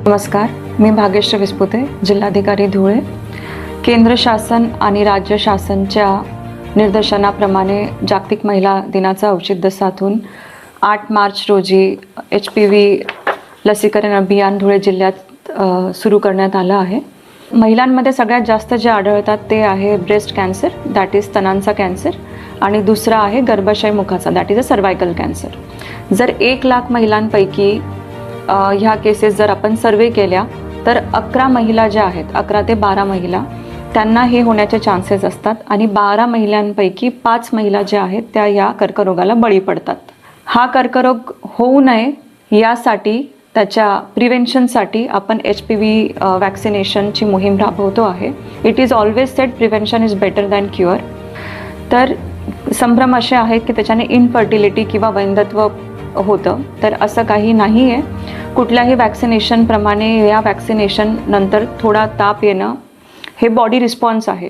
नमस्कार, मी भाग्यश्री विस्पुते, जिल्हाधिकारी धुळे. केंद्र शासन आणि राज्य शासनच्या निर्देशनाप्रमाणे जागतिक महिला दिनाचं औचित्य साधून 8 मार्च रोजी HPV लसीकरण अभियान धुळे जिल्ह्यात सुरू करण्यात आलं आहे. महिलांमध्ये सगळ्यात जास्त जे आढळतात ते आहे ब्रेस्ट कॅन्सर, दॅट इज स्तनांचा कॅन्सर, आणि दुसरा आहे गर्भाशय मुखाचा, that is a cervical cancer. जर 1 लाख महिलांपैकी ह्या केसेस जर आपण सर्वे केल्या तर 11 महिला ज्या आहेत, 11 ते 12 महिला, त्यांना हे होण्याचे चान्सेस असतात आणि 12 महिलांपैकी 5 महिला ज्या आहेत त्या या कर्करोगाला बळी पडतात. हा कर्करोग होऊ नये यासाठी, त्याच्या प्रिव्हेन्शनसाठी आपण HPV वॅक्सिनेशनची मोहीम राबवतो आहे. It is always sed prevention is better than cure. तर संभ्रम असे आहेत की त्याच्याने इनफर्टिलिटी किंवा वैंधत्व होतं, तर असं काही नाही आहे. कुठल्याही वॅक्सिनेशनप्रमाणे या वॅक्सिनेशन नंतर थोडा ताप येणं हे बॉडी रिस्पॉन्स आहे.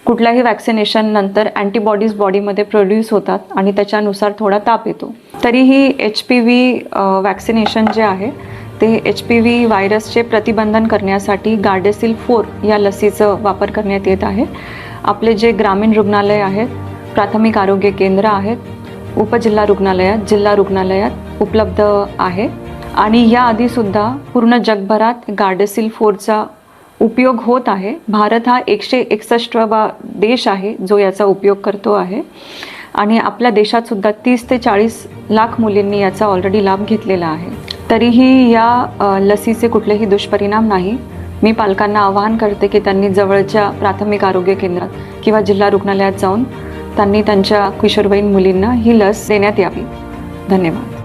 कुठल्याही वॅक्सिनेशन नंतर अँटीबॉडीज बॉडीमध्ये प्रोड्यूस होतात आणि त्याच्यानुसार थोडा ताप येतो. तरीही HPV वॅक्सिनेशन जे आहे ते HPV व्हायरसचे प्रतिबंधन करण्यासाठी गार्डेसिल 4 या लसीचं वापर करण्यात येत आहे. आपले जे ग्रामीण रुग्णालय आहेत, प्राथमिक आरोग्य केंद्र आहेत, उपजिल्हा रुग्णालयात, जिल्हा रुग्णालयात उपलब्ध आहे आणि याआधीसुद्धा पूर्ण जगभरात गार्डेसिल 4चा उपयोग होत आहे. भारत हा 161वा देश आहे जो याचा उपयोग करतो आहे आणि आपल्या देशातसुद्धा 30 ते 40 लाख मुलींनी याचा ऑलरेडी लाभ घेतलेला आहे. तरीही या लसीचे कुठलेही दुष्परिणाम नाही. मी पालकांना आवाहन करते की त्यांनी जवळच्या प्राथमिक आरोग्य केंद्रात किंवा जिल्हा रुग्णालयात जाऊन त्यांनी त्यांच्या किशोरवयीन मुलींना ही लस देण्यात यावी. धन्यवाद.